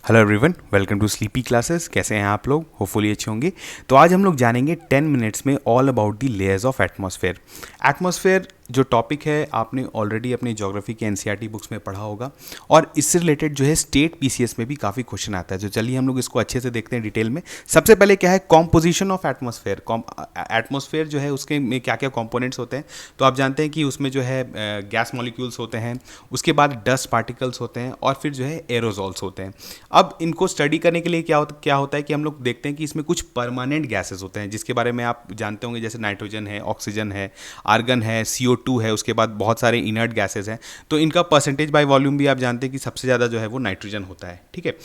Hello everyone, welcome to sleepy classes. कैसे हैं आप लोग? होपफुली अच्छे होंगे। तो आज हम लोग जानेंगे 10 मिनट्स में all about the layers of atmosphere. Atmosphere जो टॉपिक है आपने ऑलरेडी अपनी ज्योग्राफी के एनसीईआरटी बुक्स में पढ़ा होगा और इससे रिलेटेड जो है स्टेट पीसीएस में भी काफ़ी क्वेश्चन आता है। तो चलिए हम लोग इसको अच्छे से देखते हैं डिटेल में। सबसे पहले क्या है कॉम्पोजिशन ऑफ एटमॉस्फेयर। एटमॉस्फेयर जो है उसके में क्या क्या कंपोनेंट्स होते हैं, तो आप जानते हैं कि उसमें जो है गैस मॉलिक्यूल्स होते हैं, उसके बाद डस्ट पार्टिकल्स होते हैं और फिर जो है एरोजॉल्स होते हैं। अब इनको स्टडी करने के लिए क्या होता है कि हम लोग देखते हैं कि इसमें कुछ परमानेंट गैसेस होते हैं जिसके बारे में आप जानते होंगे, जैसे नाइट्रोजन है, ऑक्सीजन है, आर्गन है, CO2 है, उसके बाद बहुत सारे इनर्ट गैसेस हैं। तो इनका परसेंटेज बाय वॉल्यूम भी आप जानते हैं कि सबसे ज़्यादा जो है वो नाइट्रोजन होता है। ठीक है,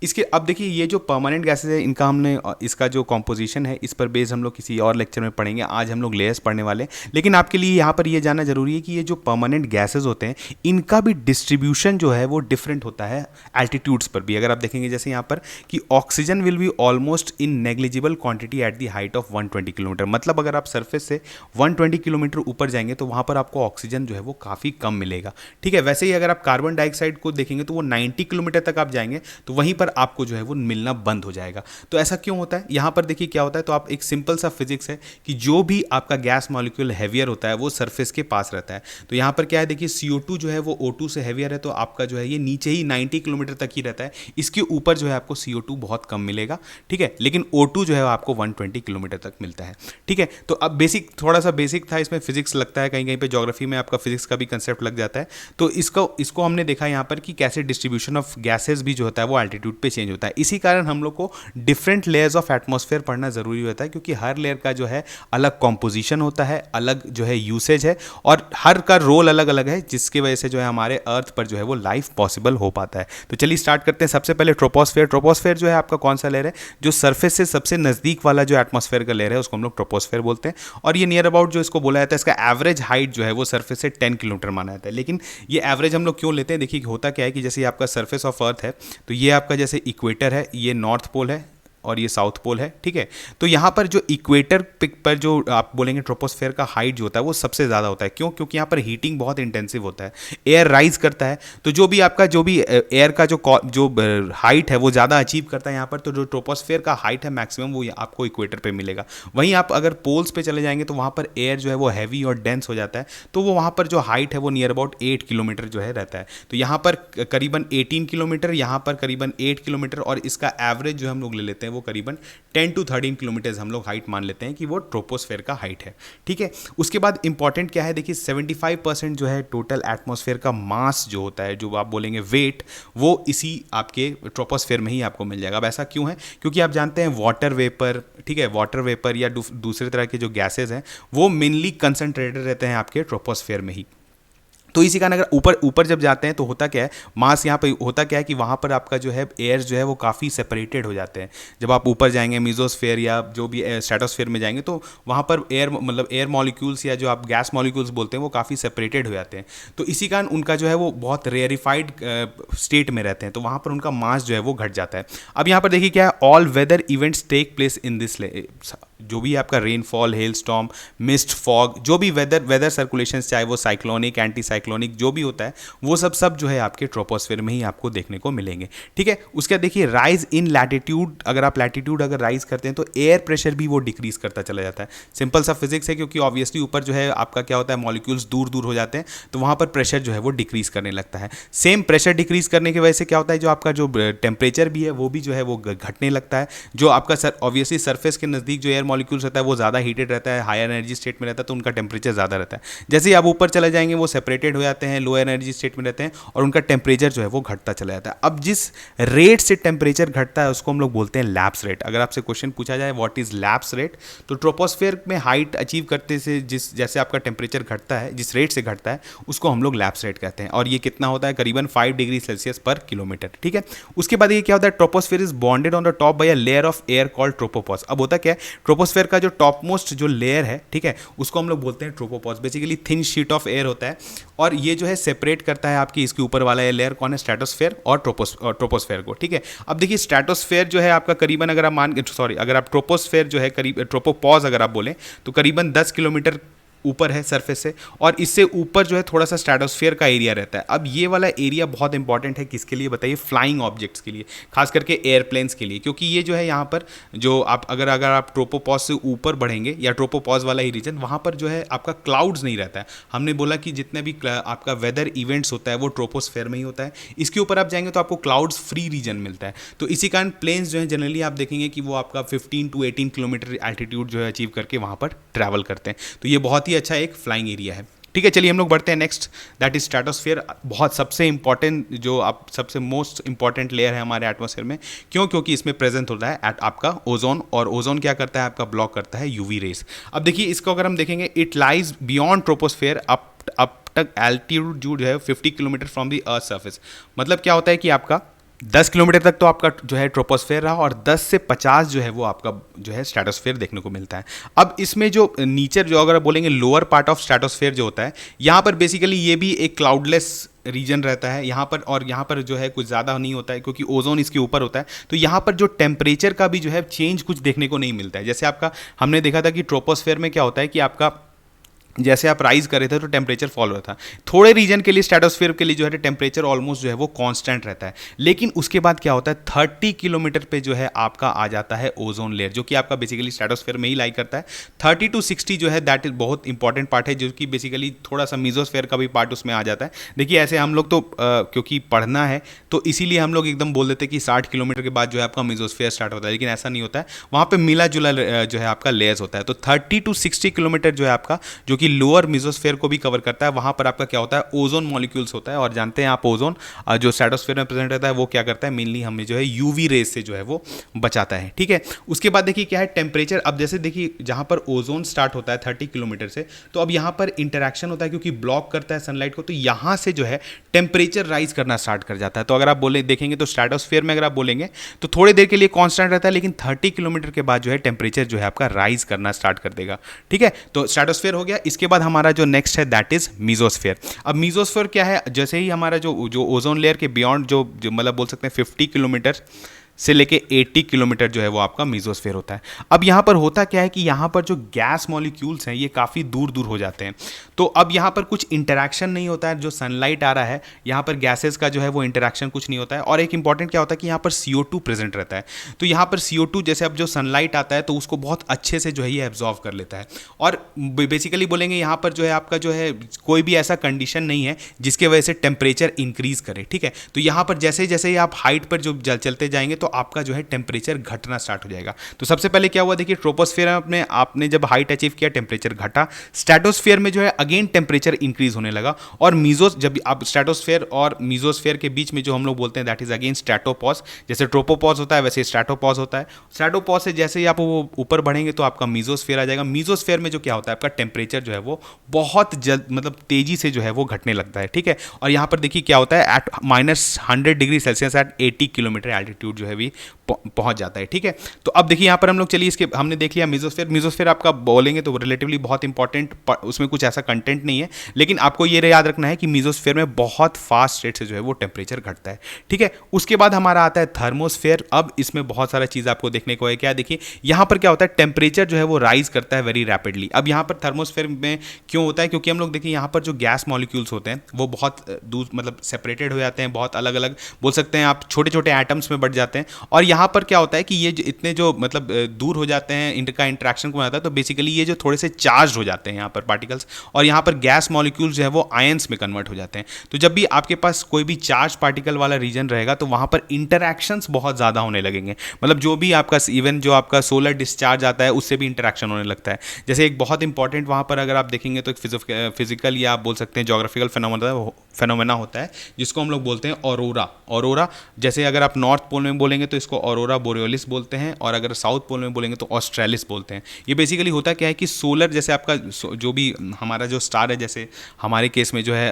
इसके अब देखिए ये जो परमानेंट गैसेस है इनका हमने इसका जो कॉम्पोजिशन है इस पर बेस हम लोग किसी और लेक्चर में पढ़ेंगे। आज हम लोग लेयर्स पढ़ने वाले हैं, लेकिन आपके लिए यहाँ पर ये जानना जरूरी है कि ये जो परमानेंट गैसेस होते हैं इनका भी डिस्ट्रीब्यूशन जो है वो डिफरेंट होता है एल्टीट्यूड्स पर भी। अगर आप देखेंगे जैसे यहाँ पर कि oxygen will be almost in negligible quantity at the height of 120 kilometre. मतलब अगर आप सरफेस से 120 किलोमीटर ऊपर जाएंगे तो वहाँ पर आपको ऑक्सीजन जो है वो काफ़ी कम मिलेगा। ठीक है, वैसे ही अगर आप कार्बन डाइऑक्साइड को देखेंगे तो वो 90 किलोमीटर तक आप जाएंगे तो वहीं पर आपको जो है वो मिलना बंद हो जाएगा। तो ऐसा क्यों होता है? यहाँ पर देखिए क्या होता है, तो आप एक सिंपल सा फिजिक्स है कि जो भी आपका गैस मॉलिक्यूल हैवियर होता है वो सरफेस के पास रहता है। तो यहाँ पर क्या है, देखिए CO2 जो है वो O2 से हैवियर है, तो आपका जो है ये नीचे ही 90 किलोमीटर तक ही रहता है। इसके ऊपर जो है आपको CO2 बहुत कम मिलेगा। ठीक है, लेकिन O2 जो है आपको 120 किलोमीटर तक मिलता है। ठीक है, तो अब बेसिक थोड़ा सा बेसिक था, इसमें फिजिक्स लगता है, कहीं कहीं पे ज्योग्राफी में आपका फिजिक्स का भी कंसेप्ट लग जाता है। तो इसको हमने देखा यहाँ पर कि कैसे डिस्ट्रीब्यूशन ऑफ गैसेज भी जो होता है वो एल्टीट्यूड पे चेंज होता है। इसी कारण हम लोग को डिफरेंट लेयर्स ऑफ एटमॉस्फेयर पढ़ना जरूरी होता है, क्योंकि हर लेयर का जो है अलग कॉम्पोजिशन होता है, अलग जो है यूसेज है और हर का रोल अलग अलग है, जिसकी वजह से जो है हमारे अर्थ पर जो है वो लाइफ पॉसिबल हो पाता है। तो चलिए स्टार्ट करते हैं। सबसे पहले ट्रोपोस्फेयर। ट्रोपोस्फेयर जो है आपका कौन सा लेयर है? जो सरफेस से सबसे नजदीक वाला जो एटमॉस्फेयर का लेयर है उसको हम लोग ट्रोपोस्फेयर बोलते हैं। और ये नियर अबाउट जो इसको बोला जाता है, इसका एवरेज हाइट जो है वो सरफेस से 10 किलोमीटर माना जाता है। लेकिन ये एवरेज हम लोग क्यों लेते हैं? देखिए होता क्या है कि जैसे आपका सरफेस ऑफ अर्थ है, तो ये आपका जैसे इक्वेटर है, ये नॉर्थ पोल है और ये साउथ पोल है। ठीक है, तो यहाँ पर जो इक्वेटर पर जो आप बोलेंगे ट्रोपोस्फेयर का हाइट जो होता है वो सबसे ज़्यादा होता है। क्यों? क्योंकि यहाँ पर हीटिंग बहुत इंटेंसिव होता है, एयर राइज करता है। तो जो भी एयर का जो हाइट है वो ज़्यादा अचीव करता है यहाँ पर। तो जो ट्रोपोस्फेयर का हाइट है मैक्सिमम वो आपको इक्वेटर पे मिलेगा। वहीं आप अगर पोल्स पे चले जाएंगे तो वहाँ पर एयर जो है वो हैवी और डेंस हो जाता है, तो वो वहाँ पर जो हाइट है वो नियर अबाउट 8 किलोमीटर जो है रहता है। तो यहाँ पर करीबन 18 किलोमीटर, यहाँ पर करीबन 8 किलोमीटर, और इसका एवरेज जो हम लोग ले लेते हैं वो करीबन 10 to 13 किलोमीटर हम लोग हाइट मान लेते हैं कि वो ट्रोपोस्फेयर का हाइट है। ठीक है, उसके बाद इंपॉर्टेंट क्या है, देखिए 75% जो है टोटल एटमॉस्फेयर का मास जो होता है, जो आप बोलेंगे वेट, वो इसी आपके ट्रोपोस्फेयर में ही आपको मिल जाएगा। अब ऐसा क्यों है? क्योंकि आप जानते हैं वाटर वेपर, ठीक है, वाटर वेपर या दूसरे तरह के जो गैसेज हैं वो मेनली कंसंट्रेटेड रहते हैं आपके ट्रोपोस्फेयर में ही। तो इसी कारण अगर ऊपर ऊपर जब जाते हैं तो होता क्या है, मास यहाँ पे होता क्या है कि वहाँ पर आपका जो है एयर जो है वो काफ़ी सेपरेटेड हो जाते हैं। जब आप ऊपर जाएंगे मीजोस्फेयर या जो भी स्ट्रेटोस्फेयर में जाएंगे तो वहाँ पर एयर मॉलिक्यूल्स या जो आप गैस मॉलिक्यूल्स बोलते हैं वो काफ़ी सेपरेटेड हो जाते हैं। तो इसी कारण उनका जो है वो बहुत रेयरिफाइड स्टेट में रहते हैं, तो वहाँ पर उनका मास जो है वो घट जाता है। अब यहाँ पर देखिए क्या है, all weather events take place in this, जो भी आपका rainfall, hail storm, mist, fog, जो भी वेदर सर्कुलेशन, चाहे वो साइक्लोनिक, एंटी साइक्लोनिक जो भी होता है वो सब जो है आपके ट्रोपोस्फेयर में ही आपको देखने को मिलेंगे। ठीक है, उसके बाद देखिए राइज इन लैटिट्यूड। अगर आप लैटिट्यूड अगर राइज करते हैं तो एयर प्रेशर भी वो डिक्रीज करता चला जाता है। सिंपल सा फिजिक्स है, क्योंकि ऑब्वियसली ऊपर जो है आपका क्या होता है, मॉलिक्यूल्स दूर दूर हो जाते हैं, तो वहाँ पर प्रेशर जो है वो डिक्रीज करने लगता है। सेम प्रेशर डिक्रीज करने की वजह से क्या होता है, जो आपका जो टेम्परेचर भी है वो भी जो है वो घटने लगता है। जो आपका ऑब्वियसली सरफेस के नज़दीक जो एयर मॉलिक्यूल्स रहता है वो ज़्यादा हीटेड रहता है, हायर एनर्जी स्टेट में रहता है, तो उनका टेम्परेचर ज़्यादा रहता है। जैसे ही आप ऊपर चले जाएंगे वो सेपरेटेड हो जाते हैं, लोअर एनर्जी स्टेट में रहते हैं और उनका टेम्परेचर जो है वो घटता चला जाता है। अब जिस रेट से टेम्परेचर घटता है उसको हम लोग बोलते हैं लैप्स रेट। अगर आपसे क्वेश्चन पूछा जाए व्हाट इज लैप्स रेट, तो ट्रोपोस्फेयर में हाइट अचीव करते से जैसे आपका टेम्परेचर घटता है, जिस रेट से घटता है उसको हम लोग लैप्स रेट कहते हैं, और ये कितना होता है, करीबन 5 डिग्री सेल्सियस पर किलोमीटर। ठीक है, उसके बाद ये क्या होता है, troposphere is bonded on the top bye a layer of air called tropopause. अब होता क्या है, ट्रोपोस्फेयर का जो टॉप मोस्ट जो लेयर है, ठीक है, उसको हम लोग बोलते हैं tropopause. Basically thin sheet of air होता है और ये जो है सेपरेट करता है आपकी इसके ऊपर वाला लेयर कौन है, स्ट्रेटोस्फेयर और ट्रोपोस्फेयर को। ठीक है, अब देखिए स्ट्रेटोस्फेयर जो है आपका करीबन अगर आप अगर आप ट्रोपोस्फेयर जो है करीब ट्रोपोपॉज अगर आप बोलें तो करीबन 10 किलोमीटर ऊपर है सरफेस से, और इससे ऊपर जो है थोड़ा सा स्ट्रेटोस्फेयर का एरिया रहता है। अब ये वाला एरिया बहुत इंपॉर्टेंट है किसके लिए बताइए, फ्लाइंग ऑब्जेक्ट्स के लिए, खास करके एयरप्लेन्स के लिए, क्योंकि ये जो है यहाँ पर जो आप अगर आप ट्रोपोपॉज से ऊपर बढ़ेंगे या ट्रोपोपॉज वाला ही रीजन, वहाँ पर जो है आपका क्लाउड्स नहीं रहता है। हमने बोला कि जितने भी आपका वेदर इवेंट्स होता है वो ट्रोपोस्फेयर में ही होता है, इसके ऊपर आप जाएंगे तो आपको क्लाउड्स फ्री रीजन मिलता है। तो इसी कारण प्लेन्स जो है जनरली आप देखेंगे कि वो आपका 15 to 18 किलोमीटर एल्टीट्यूड जो है अचीव करके वहाँ पर ट्रैवल करते हैं। तो ये बहुत ही अच्छा एक फ्लाइंग एरिया है। ठीक है, चलिए हम लोग बढ़ते हैं नेक्स्ट, दैट इज स्ट्रेटोस्फेयर। बहुत सबसे इंपॉर्टेंट जो आप सबसे मोस्ट इंपॉर्टेंट लेयर है हमारे एटमॉस्फेयर में, क्यों? क्योंकि इसमें प्रेजेंट होता है आपका ओजोन, और ओजोन क्या करता है आपका ब्लॉक करता है यूवी रेस। अब देखिए इसको अगर हम देखेंगे, it lies beyond troposphere up तक एल्टीट्यूड जो है 50 kilometre from the earth surface. मतलब क्या होता है कि आपका 10 किलोमीटर तक तो आपका जो है ट्रोपोस्फेयर रहा, और 10 से 50 जो है वो आपका जो है स्ट्रेटोस्फेयर देखने को मिलता है। अब इसमें जो नीचे जो अगर आप बोलेंगे लोअर पार्ट ऑफ स्ट्रेटोस्फेयर जो होता है, यहाँ पर बेसिकली ये भी एक क्लाउडलेस रीजन रहता है यहाँ पर, और यहाँ पर जो है कुछ ज़्यादा नहीं होता है क्योंकि ओजोन इसके ऊपर होता है। तो यहाँ पर जो टेम्परेचर का भी जो है चेंज कुछ देखने को नहीं मिलता है। जैसे आपका हमने देखा था कि ट्रोपोस्फेयर में क्या होता है कि आपका जैसे आप राइज कर रहे थे तो टेम्परेचर फॉल हो रहा था, थोड़े रीजन के लिए स्ट्रेटोस्फेयर के लिए जो है टेम्परेचर ऑलमोस्ट जो है वो कांस्टेंट रहता है। लेकिन उसके बाद क्या होता है, 30 किलोमीटर पे जो है आपका आ जाता है ओजोन लेयर, जो कि आपका बेसिकली स्ट्रेटोस्फेयर में ही लाई करता है। 30 to 60 जो है दैट इज बहुत इंपॉर्टेंट पार्ट है, जो कि बेसिकली थोड़ा सा मीजोस्फेयर का भी पार्ट उसमें आ जाता है। देखिए ऐसे हम लोग तो क्योंकि पढ़ना है तो इसीलिए हम लोग एकदम बोल देते हैं कि 60 किलोमीटर के बाद जो है आपका मीजोस्फेयर स्टार्ट होता है, लेकिन ऐसा नहीं होता है। वहाँ पर मिला जुला जो है आपका लेयर्स होता है। तो 30 to 60 किलोमीटर जो है आपका, जो कि लोअर मीजोस्फेयर को भी कवर करता है, वहां पर आपका क्या होता है, ओजोन मॉलिक्यूल्स होता है। और जानते हैं आप ओजोन जो स्ट्रेटोस्फेयर में प्रेजेंट रहता है वो क्या करता है, मेनली हमें जो है यूवी रेस से जो है वो बचाता है। ठीक है, उसके बाद देखिए क्या है टेम्परेचर। अब जैसे देखिए जहां पर ओजोन स्टार्ट होता है 30 किलोमीटर से, तो अब यहां पर इंटरेक्शन होता है क्योंकि ब्लॉक करता है सनलाइट को, तो यहां से जो है टेम्परेचर राइज करना स्टार्ट कर जाता है। तो अगर आप बोले देखेंगे तो स्ट्रेटोस्फेयर में अगर आप बोलेंगे तो थोड़ी देर के लिए कॉन्स्टेंट रहता है, लेकिन 30 किलोमीटर के बाद जो है टेम्परेचर जो है आपका राइज करना स्टार्ट कर देगा। ठीक है, तो स्ट्रेटोस्फेयर हो गया। इसके बाद हमारा जो नेक्स्ट है दैट इज मीजोस्फेयर। अब मीजोस्फेयर क्या है, जैसे ही हमारा जो ओजोन लेयर के बियॉन्ड जो मतलब बोल सकते हैं 50 किलोमीटर से लेके 80 किलोमीटर जो है वो आपका मीजोस्फेयर होता है। अब यहाँ पर होता क्या है कि यहाँ पर जो गैस मॉलिक्यूल्स हैं ये काफ़ी दूर दूर हो जाते हैं। तो अब यहाँ पर कुछ इंटरेक्शन नहीं होता है, जो सनलाइट आ रहा है यहाँ पर गैसेस का जो है वो इंटरेक्शन कुछ नहीं होता है। और एक इंपॉर्टेंट क्या होता है कि यहाँ पर CO2 प्रेजेंट रहता है। तो यहाँ पर CO2 जैसे अब जो सनलाइट आता है तो उसको बहुत अच्छे से जो है ये एब्जॉर्व कर लेता है। और बेसिकली बोलेंगे यहाँ पर जो है आपका जो है कोई भी ऐसा कंडीशन नहीं है जिसके वजह से टेम्परेचर इंक्रीज करे। ठीक है, तो यहाँ पर जैसे जैसे ही आप हाइट पर जो चलते जाएंगे तो आपका जो है टेम्परेचर घटना स्टार्ट हो जाएगा। तो सबसे पहले क्या हुआ, देखिए ट्रोपोस्फेयर में आपने जब हाइट अचीव किया टेम्परेचर घटा, स्ट्रेटोस्फेयर में जो है अगेन टेम्परेचर इंक्रीज होने लगा, और जब आप स्ट्रेटोस्फेयर और मीजोस्फेयर के बीच में जो हम लोग बोलते हैं दैट इज अगेन स्ट्रेटोपॉज। जैसे ट्रोपोपॉज होता है वैसे स्ट्रेटोपॉज होता है। स्ट्रेटोपॉज से जैसे ही आप वो ऊपर बढ़ेंगे तो आपका मीजोस्फेयर आ जाएगा। मीजोस्फेयर में जो क्या होता है आपका टेम्परेचर जो है वो बहुत जल्द मतलब तेजी से जो है वो घटने लगता है। ठीक है, और यहाँ पर देखिए क्या होता है at -100 degree celsius at 80 kilometre altitude जो है भी पहुंच जाता है। ठीक है, तो अब देखिए यहाँ पर हम लोग चलिए इसके हमने देख लिया मीजोस्फेयर। मीजोस्फेयर आपका बोलेंगे तो रिलेटिवली बहुत इंपॉर्टेंट, उसमें कुछ ऐसा कंटेंट नहीं है, लेकिन आपको ये याद रखना है कि मीजोस्फेयर में बहुत फास्ट रेट से जो है वो टेम्परेचर घटता है। ठीक है, उसके बाद हमारा आता है थर्मोस्फेयर। अब इसमें बहुत सारा चीज़ आपको देखने को है। क्या देखिए यहाँ पर क्या होता है, टेम्परेचर जो है वो राइज करता है वेरी रैपिडली। अब यहाँ पर थर्मोस्फेयर में क्यों होता है, क्योंकि हम लोग देखिए यहाँ पर जो गैस मॉलिक्यूल्स होते हैं वो बहुत दूर मतलब सेपरेटेड हो जाते हैं, बहुत अलग अलग बोल सकते हैं आप छोटे छोटे एटम्स में बढ़ जाते हैं। और यहाँ पर क्या होता है कि ये इतने जो मतलब दूर हो जाते हैं, इनका इंटरेक्शन को आता है, तो बेसिकली ये जो थोड़े से चार्ज हो जाते हैं यहाँ पर पार्टिकल्स, और यहाँ पर गैस मॉलिक्यूल्स जो है वो आयंस में कन्वर्ट हो जाते हैं। तो जब भी आपके पास कोई भी चार्ज पार्टिकल वाला रीजन रहेगा तो वहाँ पर इंटरैक्शंस बहुत ज़्यादा होने लगेंगे। मतलब जो भी आपका इवन जो आपका सोलर डिस्चार्ज आता है उससे भी इंटरैक्शन होने लगता है। जैसे एक बहुत इंपॉर्टेंट वहाँ पर अगर आप देखेंगे तो एक फिजिकल या आप बोल सकते हैं जोग्राफिकल फेनोमेना होता है जिसको हम लोग बोलते हैं ऑरोरा। ऑरोरा जैसे अगर आप नॉर्थ पोल में बोलेंगे तो इसको ऑरोरा बोरियोलिस बोलते हैं, और अगर साउथ पोल में बोलेंगे तो ऑस्ट्रेलिस बोलते हैं। ये बेसिकली होता क्या है कि सोलर जैसे आपका जो भी हमारा जो स्टार है, जैसे हमारे केस में जो है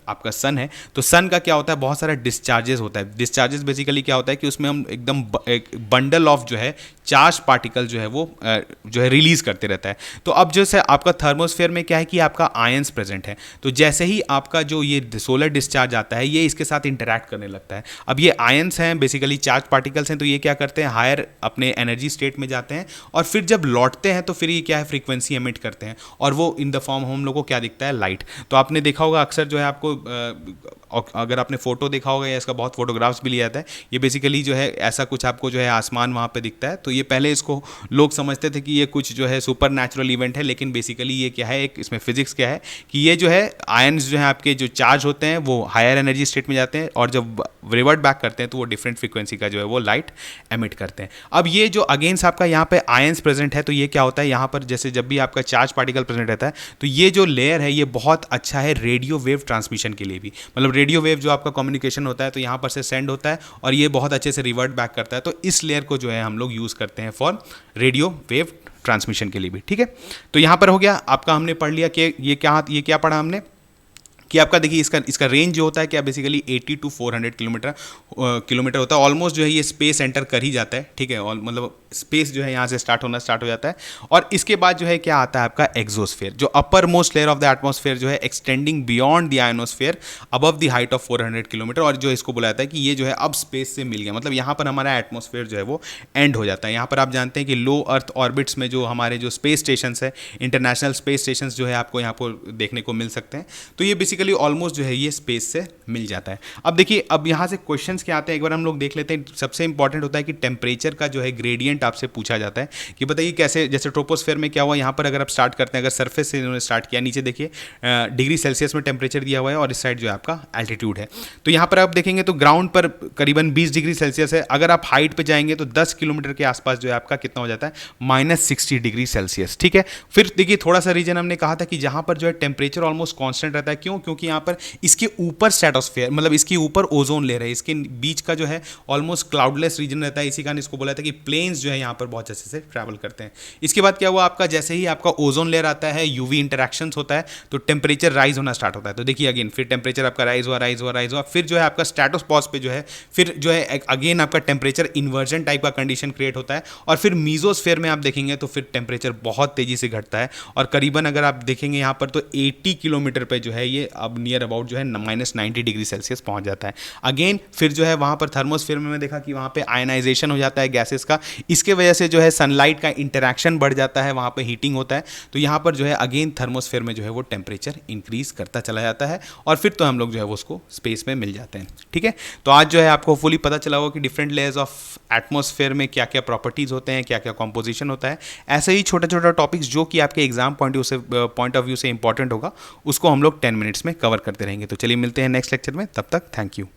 आपका सन है, तो सन का क्या होता है बहुत सारा डिस्चार्जेस होता है। डिस्चार्जेस बेसिकली क्या होता है कि उसमें हम एकदम एक बंडल ऑफ जो है चार्ज पार्टिकल जो है वो जो है रिलीज करते रहता है। तो अब जैसे आपका थर्मोस्फेयर में क्या है कि आपका आयंस प्रेजेंट है, तो जैसे ही आपका जो ये सोलर डिस्चार्ज आता है ये इसके साथ इंटरैक्ट करने लगता है। अब ये आयंस हैं बेसिकली चार्ज पार्टिकल पार्टिकल्स हैं तो ये क्या करते हैं, हायर अपने एनर्जी स्टेट में जाते हैं और फिर जब लौटते हैं तो फिर ये क्या है, फ्रीक्वेंसी एमिट करते हैं और वो इन द फॉर्म हम लोग को क्या दिखता है, लाइट। तो आपने देखा होगा अक्सर जो है आपको अगर आपने फोटो देखा होगा या इसका बहुत फोटोग्राफ्स भी लिया जाता है, ये बेसिकली जो है ऐसा कुछ आपको जो है आसमान वहाँ पे दिखता है। तो ये पहले इसको लोग समझते थे कि ये कुछ जो है सुपर नेचुरल इवेंट है, लेकिन बेसिकली ये क्या है, एक इसमें फिजिक्स क्या है कि ये जो है आयन्स जो है आपके जो चार्ज होते हैं वो हायर एनर्जी स्टेट में जाते हैं और जब रिवर्ट बैक करते हैं तो वो डिफरेंट फ्रीक्वेंसी का जो है वो लाइट एमिट करते हैं। अब ये जो अगेंस्ट आपका यहाँ पे आयन्स प्रेजेंट है तो ये क्या होता है, यहाँ पर जैसे जब भी आपका चार्ज पार्टिकल प्रेजेंट रहता है तो ये जो लेयर है ये बहुत अच्छा है रेडियो वेव ट्रांसमिशन के लिए भी। मतलब रेडियो वेव जो आपका कम्युनिकेशन होता है तो यहाँ पर से सेंड होता है और ये बहुत अच्छे से रिवर्ट बैक करता है। तो इस लेयर को जो है हम लोग यूज़ करते हैं फॉर रेडियो वेव ट्रांसमिशन के लिए भी। ठीक है, तो यहाँ पर हो गया आपका, हमने पढ़ लिया कि ये क्या पढ़ा हमने कि आपका देखिए इसका रेंज जो होता है क्या बेसिकली 80 to 400 किलोमीटर होता है। ऑलमोस्ट जो है ये स्पेस एंटर कर ही जाता है। ठीक है, और मतलब स्पेस जो है यहाँ से स्टार्ट हो जाता है और इसके बाद जो है क्या आता है आपका एक्सोस्फेयर, जो upper most layer of the atmosphere जो है extending beyond the ionosphere above the height of 400 kilometre. और जो इसको बोला जाता है कि ये जो है अब स्पेस से मिल गया, मतलब यहाँ पर हमारा एटमॉस्फेयर जो है वो एंड हो जाता है। यहाँ पर आप जानते हैं कि लो अर्थ ऑर्बिट्स में जो हमारे जो स्पेस स्टेशन है, इंटरनेशनल स्पेस स्टेशन जो है आपको यहाँ पर देखने को मिल सकते हैं। तो ये बेसिकली ऑलमोस्ट जो है ये स्पेस से मिल जाता है। अब देखिए अब यहाँ से क्वेश्चंस क्या आते हैं, एक बार हम लोग देख लेते हैं। सबसे इंपॉर्टेंट होता है कि टेम्परेचर का जो है ग्रेडियंट आपसे पूछा जाता है कि बताइए कैसे, जैसे ट्रोपोस्फेयर में क्या हुआ, यहाँ पर अगर आप स्टार्ट करते हैं, अगर सरफेस से इन्होंने स्टार्ट किया, नीचे देखिए डिग्री सेल्सियस में टेम्परेचर दिया हुआ है और इस साइड जो है आपका एल्टीट्यूड है। तो यहाँ पर आप देखेंगे तो ग्राउंड पर करीबन 20 डिग्री सेल्सियस है। अगर आप हाइट पर जाएंगे तो 10 किलोमीटर के आसपास जो है आपका कितना हो जाता है, -60 डिग्री सेल्सियस। ठीक है, फिर देखिए थोड़ा सा रीजन हमने कहा था कि जहाँ पर जो है टेम्परेचर ऑलमोस्ट कॉन्स्टेंट रहता है। क्यों? क्योंकि यहाँ पर इसके ऊपर स्ट्रेटोस्फेयर, मतलब इसके ऊपर ओजोन लेयर है, इसके बीच का जो है ऑलमोस्ट क्लाउडलेस रीजन रहता है। इसी कारण इसको बोला था कि प्लेन्स जो है यहाँ पर बहुत अच्छे से ट्रैवल करते हैं। इसके बाद क्या हुआ आपका, जैसे ही आपका ओजोन लेयर आता है, यूवी इंटरेक्शंस होता है तो टेम्परेचर राइज होना स्टार्ट होता है। तो देखिए अगेन फिर टेम्परेचर आपका राइज हुआ, फिर जो है आपका स्ट्रेटोस्फेयर पे जो है फिर जो है अगेन आपका टेम्परेचर इन्वर्जन टाइप का कंडीशन क्रिएट होता है और फिर मीजोस्फेयर में आप देखेंगे तो फिर टेम्परेचर बहुत तेजी से घटता है और करीबन अगर आप देखेंगे यहाँ पर तो 80 किलोमीटर पे जो है ये अब नियर अबाउट जो है -90 डिग्री सेल्सियस पहुंच जाता है। अगेन फिर जो है वहाँ पर थर्मोस्फेयर में देखा कि वहाँ पे आयनाइजेशन हो जाता है गैसेस का, इसके वजह से जो है सनलाइट का इंटरेक्शन बढ़ जाता है, वहाँ पे हीटिंग होता है। तो यहाँ पर जो है अगेन थर्मोस्फेयर में जो है वो टेम्परेचर इंक्रीज करता चला जाता है और फिर तो हम लोग जो है वो उसको स्पेस में मिल जाते हैं। ठीक है, तो आज जो है आपको फुली पता चला होगा कि डिफरेंट लेयर्स ऑफ एटमॉस्फेयर में क्या क्या प्रॉपर्टीज होते हैं, क्या क्या कॉम्पोजिशन होता है। ऐसे ही छोटा छोटा टॉपिक्स जो कि आपके एग्जाम पॉइंट ऑफ व्यू से इंपॉर्टेंट होगा उसको हम लोग 10 मिनट्स में कवर करते रहेंगे। तो चलिए मिलते हैं नेक्स्ट लेक्चर में, तब तक थैंक यू।